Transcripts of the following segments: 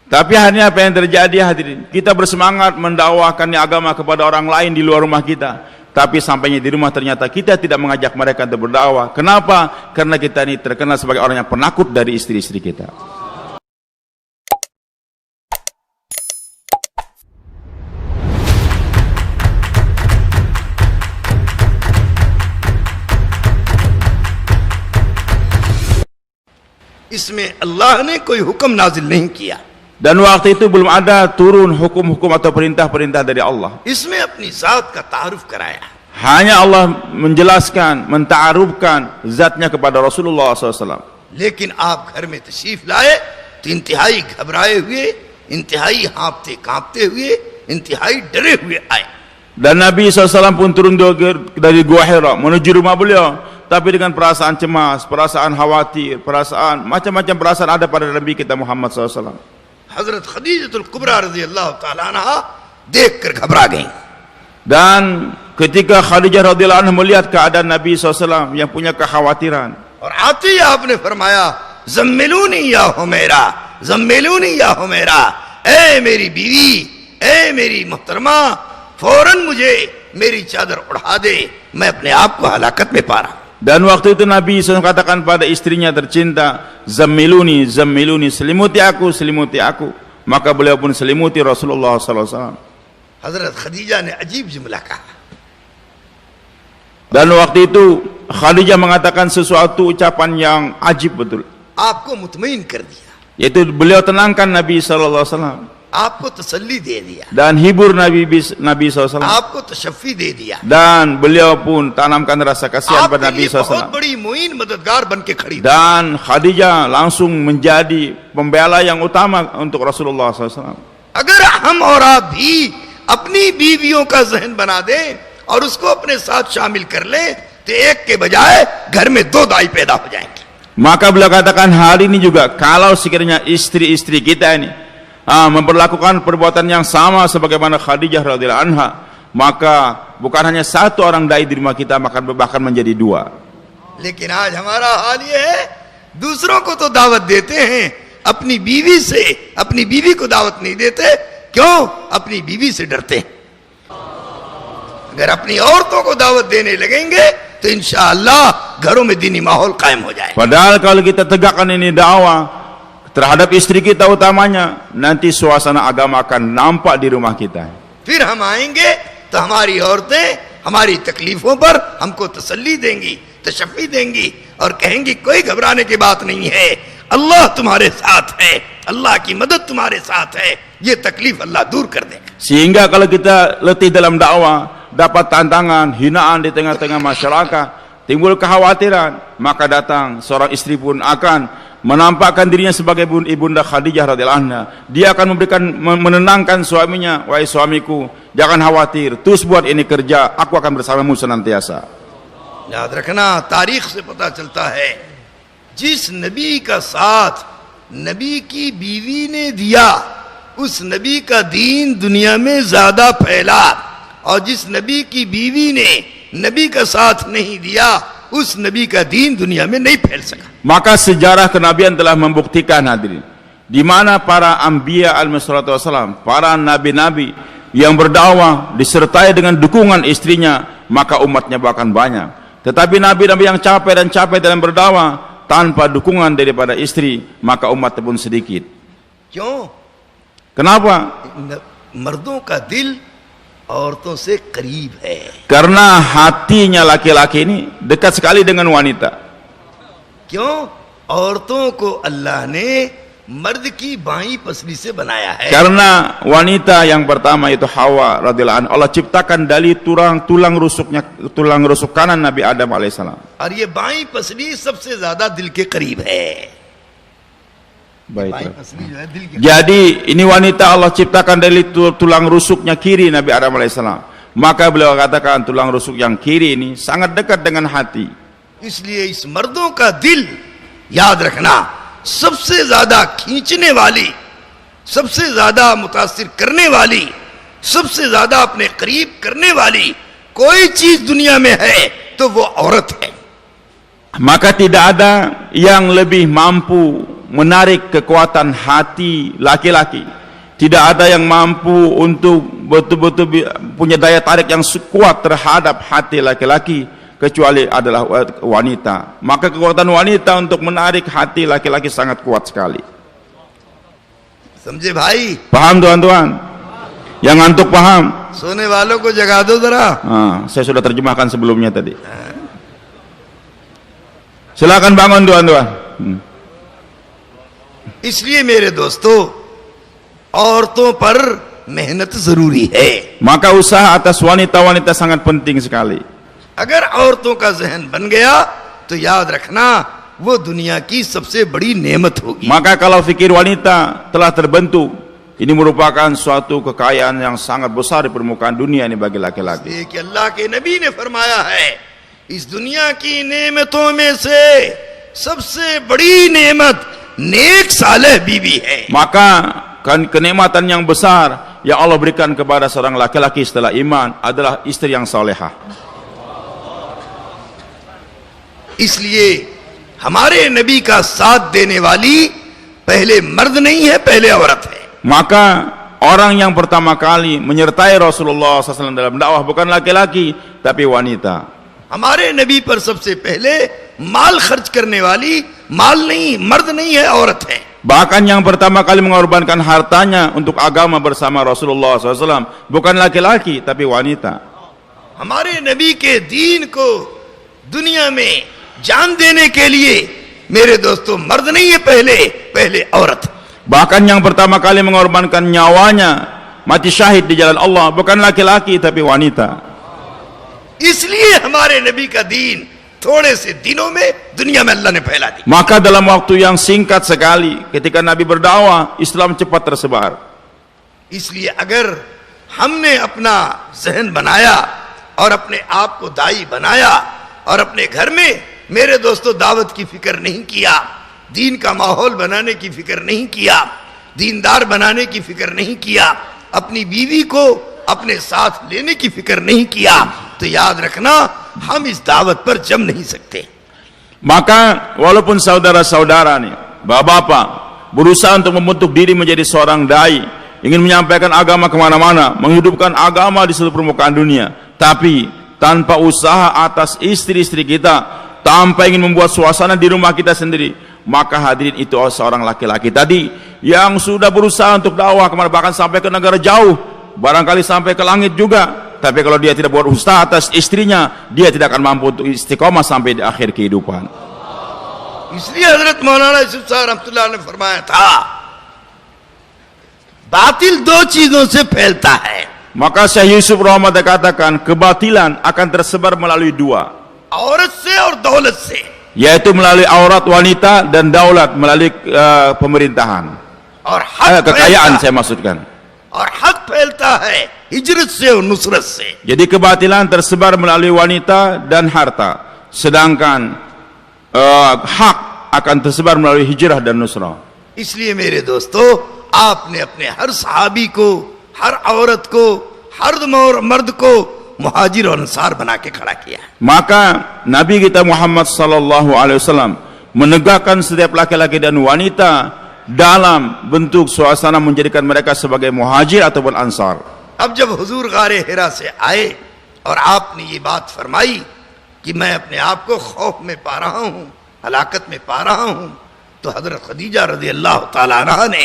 Tapi hanya apa yang terjadi hadirin, kita bersemangat mendakwahkan agama kepada orang lain di luar rumah kita, tapi sampainya di rumah ternyata kita tidak mengajak mereka untuk berdakwah. Kenapa? Karena kita ini terkenal sebagai orang yang penakut dari istri-istri kita. इसमें अल्लाह ने कोई हुक्म नाजिल नहीं किया, Dan waktu itu belum ada turun hukum-hukum atau perintah-perintah dari Allah. इसमें अपनी जात का तारुफ कराया। Hanya Allah menjelaskan, menta'arufkan zatnya kepada Rasulullah SAW. लेकिन आप घर में तशरीफ लाए तो इंतहाई घबराए हुए, इंतहाई हाँफते कांपते हुए, इंतहाई डरे हुए आए। Dan Nabi SAW pun turun dari Gua Hira menuju rumah beliau, tapi dengan perasaan cemas, perasaan khawatir, perasaan macam-macam perasaan ada pada Nabi kita Muhammad SAW. हजरत खदीजतुल कुबरा रज़ी अल्लाह ताला अन्हा देखकर घबरा गईं। Dan ketika Khadijah radhiyallahu anha melihat keadaan Nabi SAW yang punya kekhawatiran, और आते ही आपने फरमाया ज़म्मिलूनी या हुमैरा, ज़म्मिलूनी या हुमैरा, ए मेरी बीवी, ए मेरी मोहतरमा, फौरन मुझे मेरी चादर उड़ा दे, मैं अपने आप को हलाकत में पा रहा हूं। dan waktu itu Nabi SAW katakan pada istrinya tercinta, zammiluni, zammiluni, selimuti aku, selimuti aku. Maka beliau pun selimuti Rasulullah SAW. हजरत खदीजा ने अजीब जुमला कहा, Dan waktu itu Khadijah mengatakan sesuatu ucapan yang ajib betul. आपको मुतमईन कर दिया, Yaitu beliau tenangkan Nabi SAW आपको तसल्ली दे दिया, dan hibur Nabi SAW. आपको तशफ़ी दे दिया, Dan beliau pun tanamkan rasa kasihan pada आपके Nabi लिए बहुत SAW. बड़ी मुईन मददगार बन के खड़ी। Dan Khadijah langsung menjadi pembela yang utama untuk Rasulullah SAW. अगर हम और आप भी अपनी बीवियों का जहन बना दें और उसको अपने साथ शामिल कर लें तो एक के बजाय घर में दो दाई पैदा हो जाएंगे। Maka beliau katakan hari ini juga, kalau sekiranya istri-istri kita ini memperlakukan perbuatan yang sama sebagaimana Khadijah radhiyallahu anha, maka bukan hanya satu orang dai di rumah kita, bahkan menjadi dua. लेकिन आज हमारा हाल ये है, दूसरों को तो दावत देते हैं, अपनी बीवी से अपनी बीवी को दावत नहीं देते। क्यों? अपनी बीवी से डरते हैं। अगर अपनी औरतों को दावत देने लगेंगे तो इंशाअल्लाह घरों में दीनी माहौल कायम हो जाए। Padahal kalau kita tegakkan ini dakwah terhadap istri kita utamanya, nanti suasana agama akan nampak di rumah kita. फिर हम आएंगे तो हमारी औरतें हमारी तकलीफों पर हमको तसल्ली देंगी, तशफ़ी देंगी और कहेंगी कोई घबराने की बात नहीं है, अल्लाह तुम्हारे साथ है, अल्लाह की मदद तुम्हारे साथ है, ये तकलीफ अल्लाह दूर कर देगा। Sehingga kalau kita letih dalam dakwah, dapat tantangan, hinaan di tengah-tengah masyarakat, timbul kekhawatiran, maka datang seorang istri pun akan menampakkan dirinya sebagai ibunda Khadijah radhiyallahu anha. Dia akan menenangkan suaminya, wahai suamiku, jangan khawatir, terus buat ini kerja, aku akan bersamamu senantiasa. याद रखना, तारीख से पता चलता है जिस नबी का साथ नबी की बीवी ने दिया, उस नबी का दीन दुनिया में ज्यादा फैला, और जिस नबी की बीवी ने नबी का साथ नहीं दिया, उस नबी का दीन दुनिया में नहीं फैल सका। Maka sejarah kenabian telah membuktikan hadirin, di mana para anbiya alaihissalatu wassalam, para nabi-nabi yang berdakwah disertai dengan dukungan istrinya, maka umatnya bahkan banyak. Tetapi nabi-nabi yang capek dalam berdakwah tanpa dukungan daripada istri, maka umatnya pun sedikit. क्यों? Kenapa? मर्दों का दिल औरतों से करीब है। Karena hatinya laki-laki ini dekat sekali dengan wanita. क्यों? औरतों को अल्लाह ने मर्द की बाईं पसली से बनाया है। Karena wanita yang pertama itu Hawa radhiyallahu anha, Allah ciptakan dari tulang rusuk kanan Nabi Adam alaihissalam. और ये बाईं पसली सबसे ज्यादा दिल के करीब है। बाईं Baik. पसली जो है दिल के Jadi ini wanita Allah ciptakan dari tulang rusuknya kiri Nabi Adam alaihissalam. Maka beliau katakan tulang rusuk yang kiri ini sangat dekat dengan hati. इसलिए इस मर्दों का दिल, याद रखना, सबसे ज्यादा खींचने वाली, सबसे ज्यादा मुतासिर करने वाली, सबसे ज्यादा अपने करीब करने वाली कोई चीज दुनिया में है तो वो औरत है। Maka tidak ada yang lebih mampu menarik kekuatan hati laki-laki. Tidak ada yang mampu untuk betul-betul punya daya tarik yang kuat terhadap hati laki-laki kecuali adalah wanita. Maka kekuatan wanita untuk menarik hati laki-laki sangat kuat sekali. समझे भाई? Paham tuan-tuan? Yang ngantuk paham? सोने वालों को जगा दो जरा. Saya sudah terjemahkan sebelumnya tadi. Silakan bangun tuan-tuan. इसलिए मेरे दोस्तों, औरतों पर मेहनत जरूरी है. Maka usaha atas wanita-wanita sangat penting sekali. अगर औरतों का जहन बन गया तो याद रखना वो दुनिया की सबसे बड़ी नेमत होगी. Maka kalau fikir wanita telah terbentuk, ini merupakan suatu kekayaan yang sangat besar di permukaan dunia ini bagi laki-laki. ये कि अल्लाह के नबी ने फरमाया है, इस दुनिया की नेमतों में से सबसे बड़ी नेमत नेक सालेह बीवी है. Maka kenikmatan yang besar yang Allah berikan kepada seorang laki-laki setelah iman adalah istri yang salehah. इसलिए हमारे नबी का साथ देने वाली पहले मर्द नहीं है, पहले औरत है. Maka orang yang pertama kali menyertai Rasulullah SAW dalam dakwah bukan laki-laki tapi wanita. हमारे नबी पर सबसे पहले माल खर्च करने वाली माल नहीं, मर्द नहीं है, औरत है. Bahkan yang pertama kali mengorbankan hartanya untuk agama bersama Rasulullah SAW bukan laki-laki tapi wanita. हमारे नबी के दीन को दुनिया में जान देने के लिए मेरे दोस्तों मर्द नहीं है, पहले औरत. Bahkan yang pertama kali mengorbankan nyawanya mati syahid di jalan Allah bukan laki-laki tapi wanita. इसलिए हमारे नबी का दीन थोड़े से दिनों में दुनिया में अल्लाह ने फैला दी. Maka dalam waktu yang singkat sekali ketika Nabi berdakwah, Islam cepat tersebar. इसलिए अगर हमने अपना जहन बनाया और अपने आप को दाई बनाया और अपने घर में मेरे दोस्तों दावत की फिक्र नहीं किया, दीन का माहौल बनाने की फिक्र नहीं किया, दीनदार बनाने की फिक्र नहीं किया, अपनी बीवी को अपने साथ लेने की फिक्र नहीं किया, तो याद रखना हम इस दावत पर जम नहीं सकते. Maka walaupun saudara-saudara nih, bapak-bapak berusaha untuk membentuk diri menjadi seorang dai, ingin menyampaikan agama kemana-mana, menghidupkan agama di seluruh permukaan dunia, tapi tanpa usaha atas istri-istri kita, tanpa ingin membuat suasana di rumah kita sendiri, maka hadirin itu seorang laki-laki tadi yang sudah berusaha untuk dakwah kemana, bahkan sampai ke negara jauh, barangkali sampai ke langit juga, tapi kalau dia tidak buat usaha atas istrinya, dia tidak akan mampu untuk istiqomah sampai di akhir kehidupan. इसलिए हजरत मौलाना यूसुफ साहब रहमतुल्लाह ने फरमाया था, बातिल दो चीजों से फैलता है. Maka Syekh Yusuf Rahmat katakan kebatilan akan tersebar melalui dua, औरत से और दौलत से. yaitu melalui aurat wanita dan daulat melalui pemerintahan, और हक kekayaan फैलता, saya maksudkan. और हक फैलता है हिजरत से और नुसरत से. Jadi kebatilan tersebar melalui wanita dan harta, sedangkan hak akan tersebar melalui hijrah dan nusrah. इसलिए मेरे दोस्तों, आपने अपने हर सहाबी को, हर औरत को, हर मर्द को मुहाजिर और अंसार बना के खड़ा किया. Maka Nabi kita Muhammad sallallahu alaihi wasallam menegakkan setiap laki-laki dan wanita dalam bentuk suasana menjadikan mereka sebagai muhajir ataupun ansar. अब जब हुजूर गारे हिरा से आए और आपने ये बात फरमाई कि मैं अपने आप को खौफ में पा रहा हूं, हलाकत में पा रहा हूं, तो हजरत खदीजा रज़ी अल्लाह ताला अन्हा ने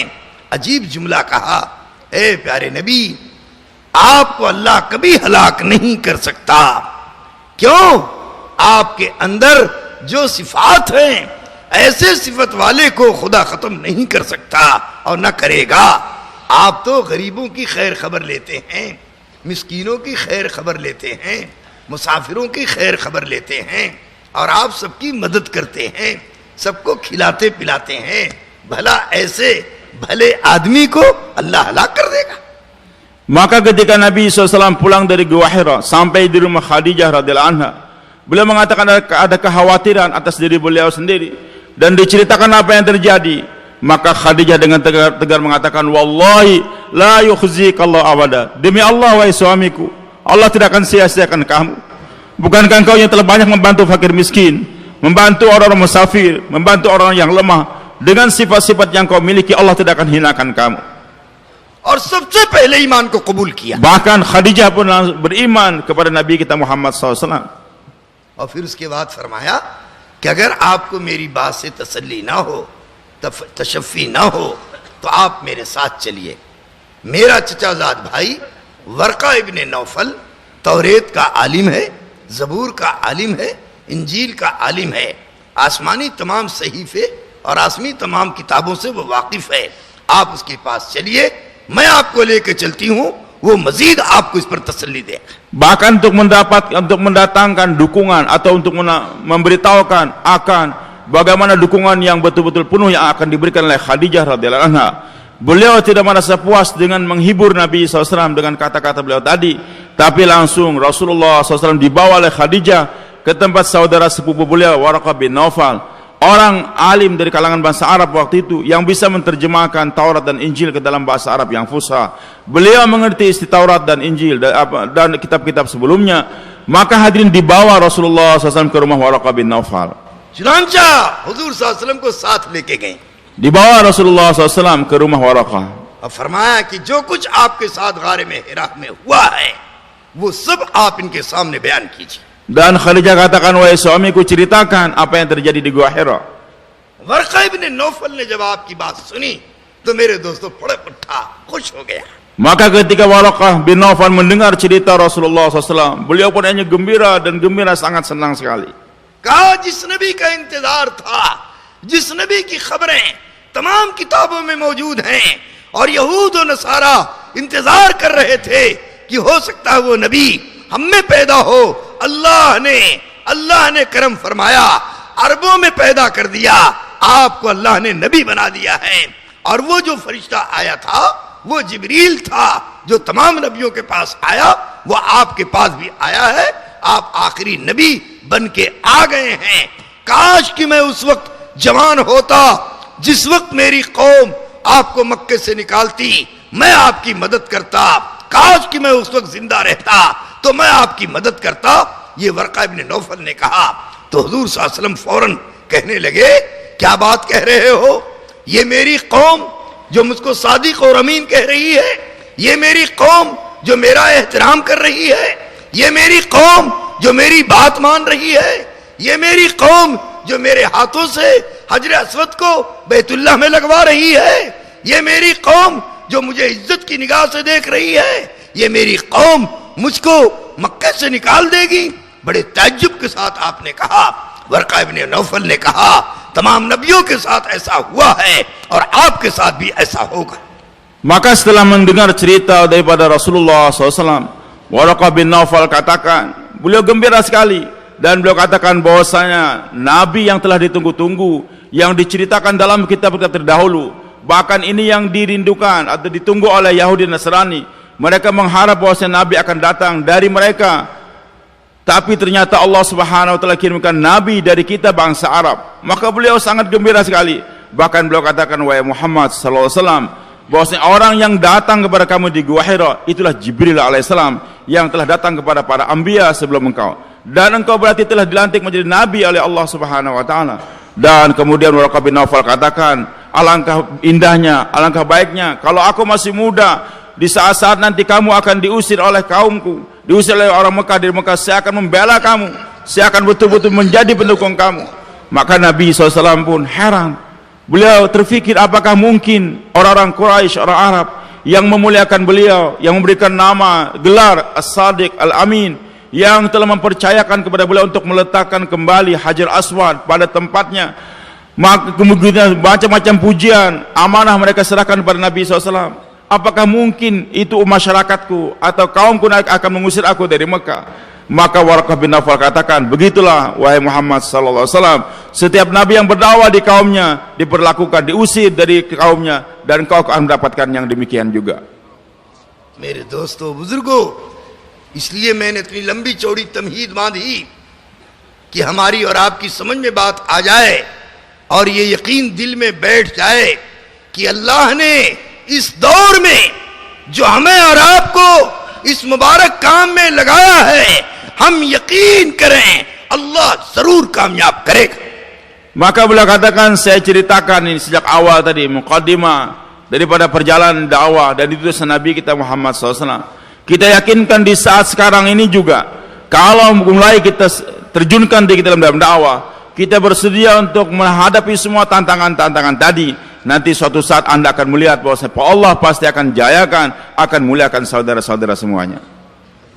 अजीब जुमला कहा, ए प्यारे नबी, आपको अल्लाह कभी हलाक नहीं कर सकता. क्यों? आपके अंदर जो सिफात हैं, ऐसे सिफत वाले को खुदा खत्म नहीं कर सकता और न करेगा. आप तो गरीबों की खैर खबर लेते हैं, मिस्कीनों की खैर खबर लेते हैं, मुसाफिरों की खैर खबर लेते हैं, और आप सबकी मदद करते हैं, सबको खिलाते पिलाते हैं. भला ऐसे भले आदमी को अल्लाह हलाक कर देगा? Maka ketika Nabi SAW pulang dari Gua Hira sampai di rumah Khadijah radhiyallahu anha, beliau mengatakan ada kekhawatiran atas diri beliau sendiri dan diceritakan apa yang terjadi. Maka Khadijah dengan tegar mengatakan, wallahi la yukhzikallahu abada, demi Allah wahai suamiku, Allah tidak akan sia-siakan kamu. Bukankah engkau yang telah banyak membantu fakir miskin, membantu orang-orang musafir, membantu orang yang lemah, dengan sifat-sifat yang kau miliki, Allah tidak akan hinakan kamu. और सबसे पहले ईमान को कबूल किया। Bahkan Khadijah pun langsung beriman kepada Nabi kita Muhammad SAW. और फिर उसके बाद फरमाया कि अगर आपको मेरी बात से तसल्ली ना हो, तशफ़ी ना हो, तो आप मेरे साथ चलिए। मेरा चचाजाद भाई वर्का इब्ने नौफल तौरेत का आलिम है, ज़बूर का आलिम है, इंजील का आलिम है, आसमानी तमाम सहीफे और आसमी तमाम किताबों से वो वाकिफ है। आप उसके पास चलिए, मैं आपको लेकर चलती हूं, वो मजीद आपको इस पर तसल्ली दे। Bahkan untuk mendatangkan dukungan atau untuk memberitahukan akan bagaimana dukungan yang betul-betul penuh yang akan diberikan oleh Khadijah radhiyallahu anha. Beliau tidak merasa puas dengan menghibur Nabi SAW dengan kata-kata beliau tadi, tapi langsung Rasulullah SAW dibawa oleh Khadijah ke tempat saudara sepupu beliau Waraqah bin Naufal, orang alim dari kalangan bangsa Arab waktu itu yang bisa menerjemahkan Taurat dan Injil ke dalam bahasa Arab yang fusha. Beliau mengerti isi Taurat dan Injil dan kitab-kitab sebelumnya. Maka hadirin dibawa Rasulullah SAW ke rumah Waraqah bin Naufal. चुनांचा हुजूर सल्लल्लाहु अलैहि वसल्लम को साथ लेके गए। Dibawa Rasulullah SAW ke rumah Waraqah. और फरमाया कि जो कुछ आपके साथ गारे में हिरा में हुआ है, वो सब आप इनके सामने बयान कीजिए। Dan Khadijah katakan, wahai suamiku, ceritakan apa yang terjadi di Gua Hira. वर्का इब्ने नौफल ने जब आपकी बात सुनी तो मेरे दोस्तों फड़क उठा, खुश हो गया। Maka ketika Waraqah bin Naufal mendengar cerita Rasulullah SAW, beliau pun hanya gembira dan gembira, sangat senang sekali. कहा जिस नबी का इंतजार था, जिस नबी की खबरें तमाम किताबों में मौजूद हैं और यहूद और नसारा इंतजार कर रहे थे कि हो सकता है वो नबी हम में पैदा हो, अल्लाह ने करम फरमाया, अरबों में पैदा कर दिया, आपको अल्लाह ने नबी बना दिया है। और वो जो फरिश्ता आया था वो जिब्रील था, जो तमाम नबियों के पास आया, वो आपके पास भी आया है। आप आखिरी नबी बन के आ गए हैं। काश कि मैं उस वक्त जवान होता जिस वक्त मेरी कौम आपको मक्के से निकालती, मैं आपकी मदद करता। काश कि मैं उस वक्त जिंदा रहता तो मैं आपकी मदद करता। ये वर्का इब्ने नौफल ने कहा तो हुजूर सल्लल्लाहु अलैहि वसल्लम फौरन कहने लगे, क्या बात कह रहे हो? ये मेरी कौम जो मुझको सादिक और अमीन कह रही है, ये मेरी कौम जो मेरा एहतराम कर रही है, ये मेरी कौम जो मेरी बात मान रही है, ये मेरी कौम जो मेरे हाथों से हजर अस्वद को बैतुल्लाह में लगवा रही है, ये मेरी कौम जो मुझे इज्जत की निगाह से देख रही है, ये मेरी कौम मुझको मक्के से निकाल देगी। बड़े ताज्जुब के साथ आपने कहा, वर्का इब्ने नौफल ने कहा, तमाम नबियों के साथ ऐसा हुआ है और आपके साथ भी ऐसा होगा। Maka setelah mendengar cerita daripada Rasulullah SAW, Waraqah bin Naufal katakan, beliau gembira sekali, dan beliau katakan bahwasanya Nabi yang telah ditunggu-tunggu, yang diceritakan dalam kitab-kitab terdahulu, bahkan ini yang dirindukan atau ditunggu oleh Yahudi dan Nasrani. Mereka mengharap bahwasanya Nabi akan datang dari mereka, tapi ternyata Allah Subhanahu wa taala kirimkan Nabi dari kita bangsa Arab. Maka beliau sangat gembira sekali. Bahkan beliau katakan, wahai Muhammad sallallahu alaihi wasallam, bahwasanya orang yang datang kepada kamu di Gua Hira itulah Jibril alaihissalam yang telah datang kepada para anbiya sebelum engkau, dan engkau berarti telah dilantik menjadi nabi oleh Allah Subhanahu wa taala. Dan kemudian Waraqah bin Naufal katakan, alangkah indahnya, alangkah baiknya kalau aku masih muda, di saat-saat nanti kamu akan diusir oleh kaumku, diusir oleh orang Mekah dari Mekah, saya akan membela kamu, saya akan betul-betul menjadi pendukung kamu. Maka Nabi SAW pun heran. Beliau terfikir, apakah mungkin orang-orang Quraisy, orang Arab yang memuliakan beliau, yang memberikan nama, gelar As-Sadiq Al-Amin, yang telah mempercayakan kepada beliau untuk meletakkan kembali Hajar Aswad pada tempatnya, maka kemudian macam-macam pujian, amanah mereka serahkan kepada Nabi SAW. Apakah mungkin itu masyarakatku atau kaumku akan mengusir aku dari Mekah? Maka Waraqah bin Naufal katakan, begitulah wahai Muhammad sallallahu alaihi wasallam, setiap nabi yang berdakwah di kaumnya diperlakukan, diusir dari kaumnya, dan kau akan mendapatkan yang demikian juga. मेरे दोस्तों बुजुर्गों, इसलिए मैंने इतनी लंबी चौड़ी तमहीद बांधी कि हमारी और आपकी समझ में बात आ जाए और ये यकीन दिल में बैठ जाए कि अल्लाह ने इस दौर में जो हमें और आपको इस मुबारक काम में लगाया है, हम यकीन करें अल्लाह जरूर कामयाब करेगा। Maka beliau katakan, saya ceritakan ini sejak awal tadi, muqaddimah daripada perjalanan dakwah dan diutusnya Nabi kita Muhammad SAW. Kita yakinkan di saat sekarang ini juga, kalau mulai kita terjunkan di dalam dakwah, kita bersedia untuk menghadapi semua tantangan-tantangan tadi. Nanti suatu saat Anda akan melihat bahwa Allah pasti akan jayakan, akan muliakan saudara-saudara semuanya.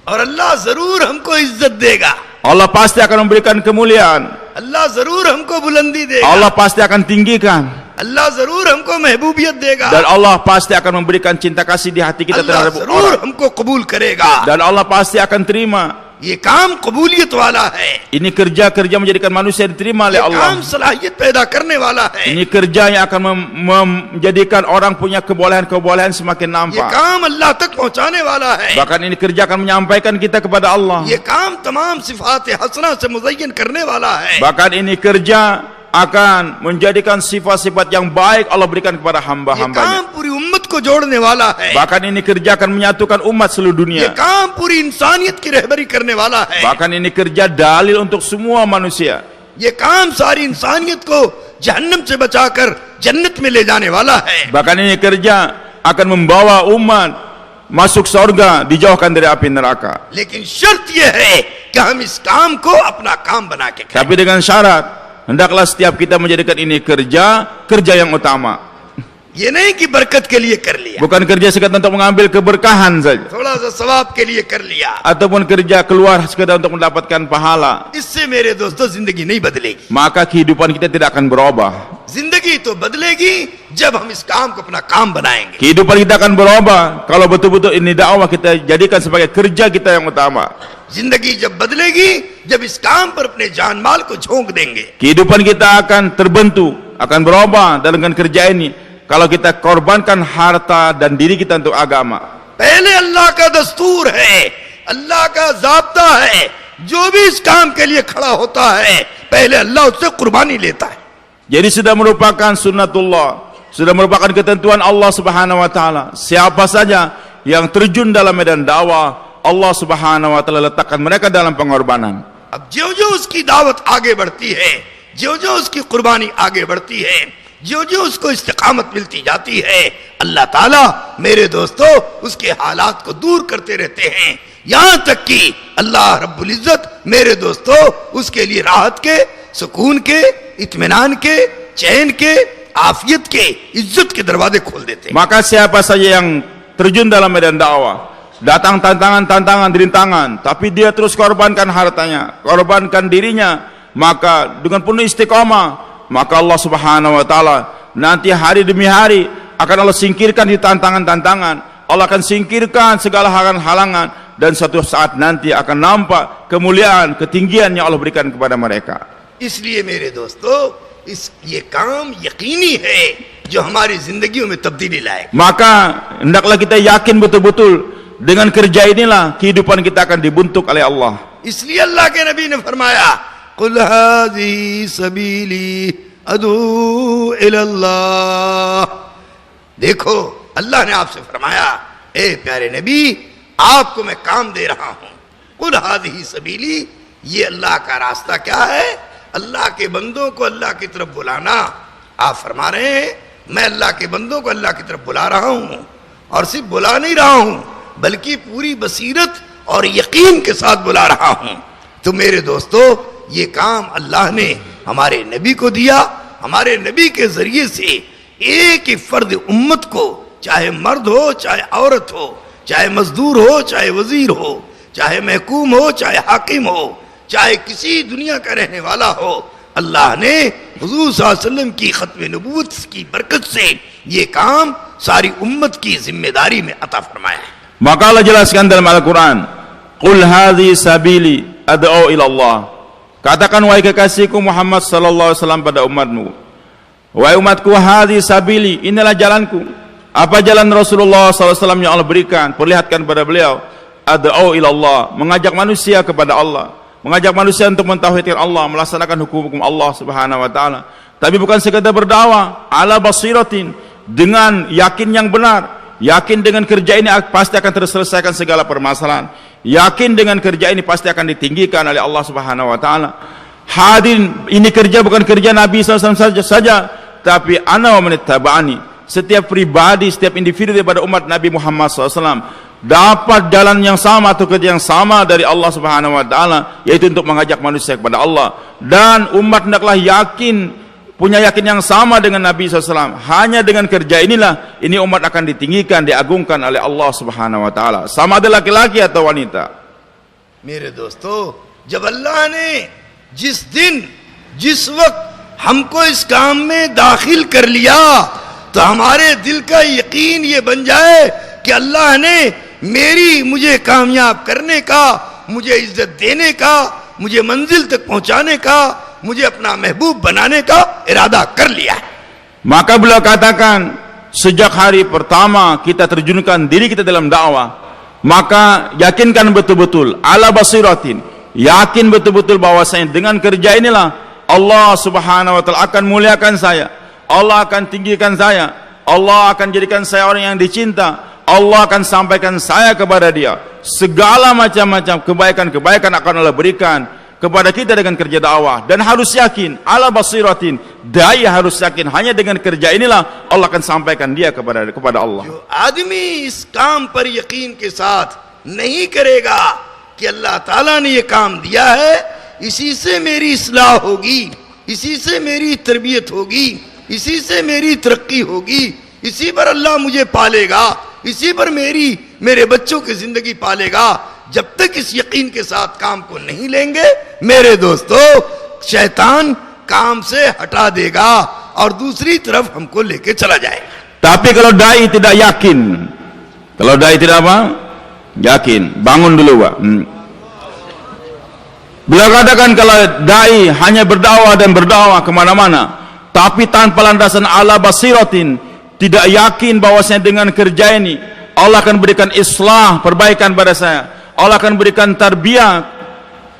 और अल्लाह जरूर हमको इज्जत देगा, Allah pasti akan memberikan kemuliaan. अल्लाह जरूर हमको बुलंदी देगा, Allah pasti akan tinggikan. अल्लाह जरूर हमको महबूबियत देगा, Dan Allah pasti akan memberikan cinta kasih di hati kita अल्लाह terhadap जरूर orang. हमको कबूल करेगा। Dan Allah pasti akan terima. ये काम कबूलियत वाला है, Ini kerja-kerja menjadikan manusia diterima oleh ये Allah. काम सलाहियत पैदा करने वाला है, Ini kerja yang akan menjadikan orang punya kebolehan-kebolehan semakin ये nampak. काम अल्लाह तक पहुंचाने वाला है, Bahkan ini kerja akan menyampaikan kita kepada Allah. ये काम तमाम सिफात हसना से मुज़य्यन करने वाला है। Bahkan ini kerja akan menjadikan sifat-sifat yang baik Allah berikan kepada ये hamba-hambanya. काम पूरी उम्मत को जोड़ने वाला है, Bahkan ini kerja akan menyatukan umat seluruh ये dunia. काम पूरी इंसानियत की रहबरी करने वाला है, Bahkan ini kerja dalil untuk semua manusia. ये काम सारी इंसानियत को जहन्नम से बचाकर जन्नत में ले जाने वाला है। Bahkan ini kerja akan membawa umat masuk surga, dijauhkan dari api neraka. लेकिन शर्त यह है कि हम इस काम को अपना काम बना के करें। Tapi dengan syarat, hendaklah setiap kita menjadikan ini kerja yang utama. ये नहीं कि बरकत के लिए कर लिया, Bukan kerja sekadar untuk mengambil keberkahan saja, थोड़ा सा सवाब के लिए कर लिया, ataupun kerja keluar sekadar untuk mendapatkan pahala. इससे मेरे दोस्तों जिंदगी नहीं बदलेगी। Maka kehidupan kita tidak akan berubah. जिंदगी तो बदलेगी जब हम इस काम को अपना काम बनाएंगे। Kehidupan kita akan berubah kalau betul-betul ini dakwah kita jadikan sebagai kerja kita yang utama. जिंदगी जब बदलेगी जब इस काम पर अपने जान माल को झोंक देंगे। Kehidupan kita akan terbentuk, akan berubah dengan kerja ini kalau kita korbankan harta dan diri kita untuk agama. पहले अल्लाह का दस्तूर है, अल्लाह का ज़ाब्ता है, जो भी इस काम के लिए खड़ा होता है पहले अल्लाह उससे कुर्बानी लेता है। Jadi sudah merupakan sunnatullah, sudah merupakan ketentuan Allah Subhanahu wa taala. Siapa saja yang terjun dalam medan dakwah, Allah Subhanahu wa taala letakkan mereka dalam pengorbanan. अब ज्यों-ज्यों उसकी दावत आगे बढ़ती है, ज्यों-ज्यों उसकी कुर्बानी आगे बढ़ती है, ज्यों-ज्यों उसको इस्तिकामत मिलती जाती है, अल्लाह ताला मेरे दोस्तों उसके हालात को दूर करते रहते हैं, यहां तक कि अल्लाह रब्बुल इज्जत मेरे दोस्तों उसके लिए राहत के, सुकून के, इत्मीनान के, चैन के, आफियत के, इज्जत के दरवाजे खोल देते हैं। Maka siapa saja yang terjun dalam medan dakwah, datang tantangan-tantangan, rintangan, tapi dia terus korbankan hartanya, korbankan dirinya, maka dengan penuh istiqamah, maka Allah Subhanahu wa taala nanti hari demi hari akan Allah singkirkan di tantangan-tantangan. Allah akan singkirkan segala halangan dan suatu saat nanti akan nampak kemuliaan, ketinggian yang Allah berikan kepada mereka. इसलिए मेरे दोस्तों ये काम यकीनी है जो हमारी जिंदगियों में तब्दीली लाएगा। Maka hendaklah kita yakin betul-betul dengan kerja inilah kehidupan kita akan dibentuk oleh Allah. इसलिए अल्लाह के नबी ने फरमाया कुल हाज़ी सबीली अदू इलल्लाह। देखो अल्लाह ने आपसे फरमाया ए प्यारे नबी आपको मैं काम दे रहा हूं। कुल हाज़ी सबीली, ये अल्लाह का रास्ता क्या है? अल्लाह के बंदों को अल्लाह की तरफ बुलाना। आप फरमा रहे हैं मैं अल्लाह के बंदों को अल्लाह की तरफ बुला रहा हूं, और सिर्फ बुला नहीं रहा हूं बल्कि पूरी बसीरत और यकीन के साथ बुला रहा हूं। तो मेरे दोस्तों ये काम अल्लाह ने हमारे नबी को दिया। हमारे नबी के जरिए से एक ही फर्द उम्मत को, चाहे मर्द हो चाहे औरत हो, चाहे मजदूर हो चाहे वजीर हो, चाहे महकूम हो चाहे हाकिम हो, चाहे किसी दुनिया का रहने वाला हो, अल्लाह ने हुजूर सल्लल्लाहु अलैहि वसल्लम की खत्म नबूवत की बरकत से ये काम सारी उम्मत की जिम्मेदारी में अता फरमाया है। Maka Allah jelaskan dalam Al-Quran, Qul hadhi sabili ad'u ila Allah. Katakan wahai kekasihku Muhammad sallallahu alaihi wasallam pada umatmu, wahai umatku, hadhi sabili, inilah jalanku. Apa jalan Rasulullah sallallahu alaihi wasallam yang Allah berikan, perlihatkan pada beliau, ad'u ila Allah, mengajak manusia kepada Allah, mengajak manusia untuk mentauhidkan Allah, melaksanakan hukum-hukum Allah Subhanahu wa taala. Tapi bukan sekadar berdakwah, ala basiratin, dengan yakin yang benar. Yakin dengan kerja ini pasti akan terselesaikan segala permasalahan. Yakin dengan kerja ini pasti akan ditinggikan oleh Allah Subhanahu wa taala. hadirin, ini kerja bukan kerja Nabi SAW saja, tapi ana wa man ittaba'ani, setiap pribadi, setiap individu daripada umat Nabi Muhammad SAW dapat jalan yang sama atau kerja yang sama dari Allah Subhanahu wa taala, yaitu untuk mengajak manusia kepada Allah. Dan umat hendaklah yakin, punya yakin yang sama dengan Nabi SAW. Hanya dengan kerja inilah ini umat akan ditinggikan, diagungkan oleh Allah Subhanahu wa taala, sama ada laki-laki atau wanita. मेरे दोस्तों, जब अल्लाह ने जिस दिन जिस वक्त हमको इस काम में दाखिल कर लिया, तो हमारे दिल का यकीन ये बन जाए कि अल्लाह ने मुझे कामयाब करने का, मुझे इज्जत देने का, मुझे मंजिल तक पहुंचाने का, मुझे अपना महबूब बनाने का इरादा कर लिया है. Maka beliau katakan, sejak hari pertama kita terjunkan diri kita dalam dakwah, maka yakinkan betul-betul, ala basiratin, yakin betul-betul bahwasanya dengan kerja inilah Allah Subhanahu wa taala akan muliakan saya, Allah akan tinggikan saya, Allah akan jadikan saya orang yang dicinta, Allah akan sampaikan saya kepada Dia. Segala macam-macam kebaikan-kebaikan akan Allah berikan kepada kita dengan kerja dakwah. Dan harus yakin, ala basiratin, dai harus yakin, hanya dengan kerja inilah Allah akan sampaikan dia kepada Allah. जो आदमी इस काम पर यकीन के साथ नहीं करेगा कि अल्लाह ताला ने ये काम दिया है, इसी से मेरी इस्लाह होगी, इसी से मेरी तरबियत होगी, इसी से मेरी तरक्की होगी, इसी पर अल्लाह मुझे पालेगा, इसी पर मेरे बच्चों की जिंदगी पालेगा, जब तक इस यकीन के साथ काम को नहीं लेंगे, मेरे दोस्तों, शैतान काम से हटा देगा और दूसरी तरफ हमको लेके चला जाएगा. Tapi kalau dai tidak yakin, kalau dai tidak apa? Yakin, bangun dulu Pak. Beliau katakan kalau dai hanya berdakwah dan berdakwah kemana-mana, tapi tanpa landasan ala basiratin, tidak yakin bahwasanya dengan kerja ini Allah akan berikan islah, perbaikan pada saya, Allah akan berikan tarbiyah,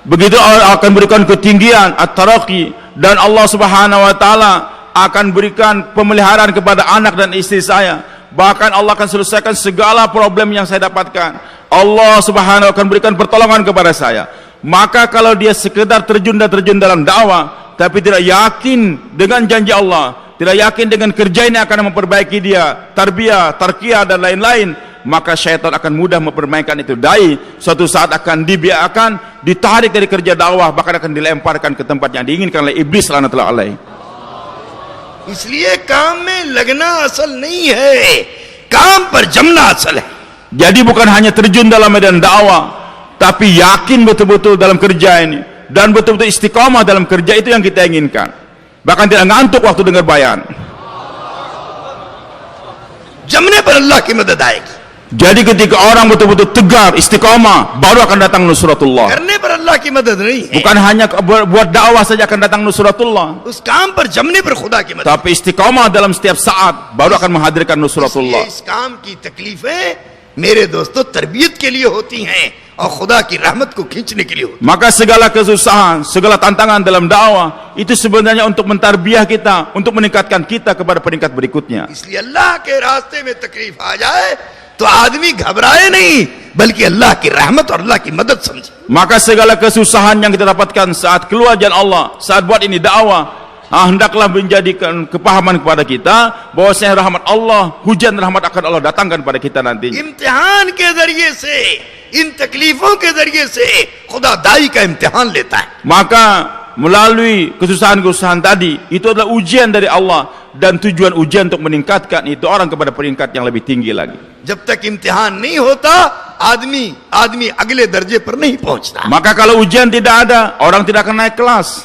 begitu Allah akan berikan ketinggian, at-taraqi, dan Allah Subhanahu wa taala akan berikan pemeliharaan kepada anak dan istri saya. Bahkan Allah akan selesaikan segala problem yang saya dapatkan. Allah Subhanahu wa taala akan berikan pertolongan kepada saya. Maka kalau dia sekedar terjun dalam dakwah tapi tidak yakin dengan janji Allah, tidak yakin dengan kerja ini akan memperbaiki dia, tarbiyah, tarkiyah dan lain-lain, maka syaitan akan mudah mempermainkan itu dai. Suatu saat akan dibiarkan, ditarik dari kerja dakwah, bahkan akan dilemparkan ke tempat yang diinginkan oleh iblis laknatullah alaih. इसलिए काम में लगना असल नहीं है, काम पर जमना असल है. Jadi bukan hanya terjun dalam medan dakwah, tapi yakin betul-betul dalam kerja ini dan betul-betul istiqamah dalam kerja itu yang kita inginkan. Bahkan tidak ngantuk waktu dengar bayan. जमने पर अल्लाह की मदद आएगी. Jadi ketika orang betul-betul tegar, istiqamah, baru akan datang nusratullah. करने पर अल्लाह की मदद नहीं है, Bukan hanya buat dakwah saja akan datang nusratullah, उस काम पर जमने पर खुदा की मदद. tapi istiqamah dalam setiap saat baru akan menghadirkan nusratullah. इसलिए इस काम की तकलीफें मेरे दोस्तों तरबियत के लिए होती हैं और खुदा की रहमत को खींचने के लिए होती. Maka segala kesusahan, segala tantangan dalam dakwah itu sebenarnya untuk mentarbiyah kita, untuk meningkatkan kita kepada peringkat berikutnya. इसलिए अल्लाह के रास्ते में तकलीफ आ जाए तो आदमी घबराए नहीं, बल्कि अल्लाह की रहमत और अल्लाह की मदद समझे. Maka segala kesusahan yang kita dapatkan saat keluar jalan Allah, saat buat ini dakwah, hendaklah menjadikan kepahaman kepada kita bahwasanya rahmat Allah, hujan rahmat akan Allah datangkan pada kita nanti. इम्तिहान के जरिए से, इन तकलीफों के जरिए से खुदा दाई का इम्तिहान लेता है. Maka melalui kesusahan-kesusahan tadi itu adalah ujian dari Allah, dan tujuan ujian untuk meningkatkan itu orang kepada peringkat yang lebih tinggi lagi. जब तक इम्तिहान नहीं होता आदमी अगले दर्जे पर नहीं पहुंचता. Maka kalau ujian tidak ada, orang tidak akan naik kelas.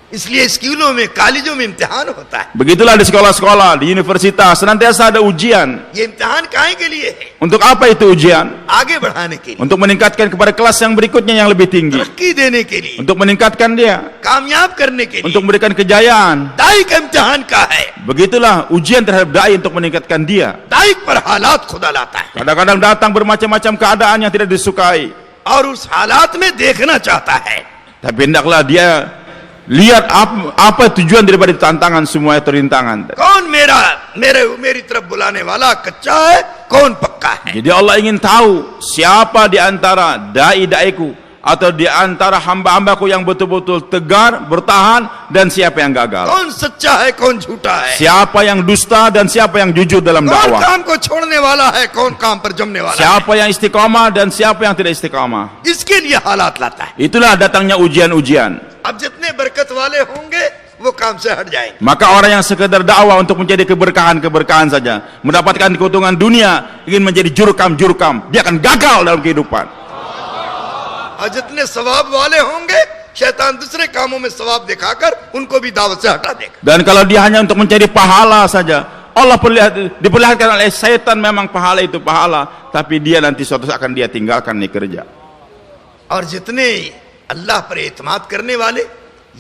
इसलिए स्कूलों में, कॉलेजों में इम्तिहान होता है. Begitulah di sekolah-sekolah, di universitas senantiasa ada ujian. ये इम्तिहान काहे के लिए है? Untuk apa itu ujian? आगे बढ़ाने के लिए, Untuk meningkatkan kepada kelas yang berikutnya yang lebih tinggi, तरक्की देने के लिए, untuk meningkatkan dia, कामयाब करने के लिए. untuk memberikan kejayaan. दाई का इम्तिहान का है. Begitulah ujian terhadap dai untuk meningkatkan dia. दाई पर हालात खुदा लाता है Kadang-kadang datang bermacam-macam keadaan yang tidak disukai, और उस हालात में देखना चाहता है tapi hendaklah dia lihat apa tujuan daripada tantangan semua itu rintangan. कौन मेरी तरफ बुलाने वाला कच्चा है, कौन पक्का है. Jadi Allah ingin tahu siapa di antara dai-daiku atau di antara hamba-hambaku yang betul-betul tegar, bertahan, dan siapa yang gagal? कौन सच्चा है कौन झूठा है, Siapa yang dusta dan siapa yang jujur dalam कौन dakwah? काम को छोड़ने वाला है कौन काम पर जमने वाला है, Siapa yang istiqamah dan siapa yang tidak istiqamah? इसके लिए हालात लाता है। Itulah datangnya ujian-ujian. अब जितने बरकत वाले होंगे वो काम से हट जाएंगे, Maka orang yang sekedar dakwah untuk menjadi keberkahan saja, mendapatkan keuntungan dunia, ingin menjadi jurkam, dia akan gagal dalam kehidupan. और जितने सवाब वाले होंगे शैतान दूसरे कामों में सवाब दिखाकर उनको भी दावत से हटा देगा। Dan kalau dia hanya untuk mencari pahala saja, Allah diperlihatkan oleh setan memang pahala itu pahala, tapi dia nanti suatu saat akan dia tinggalkan nih kerja. और जितने अल्लाह पर एतमाद करने वाले,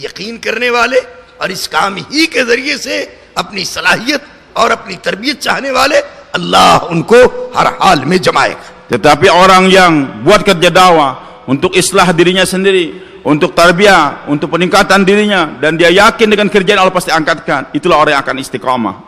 यकीन करने वाले और इस काम ही के जरिए से अपनी सलाहियत और अपनी तरबियत चाहने वाले, अल्लाह उनको हर हाल में जमाएगा। Tetapi orang yang buat kerja dakwah untuk islah dirinya sendiri, untuk tarbiyah, untuk peningkatan dirinya, dan dia yakin dengan kerjaan Allah pasti angkatkan, itulah orang yang akan istiqamah.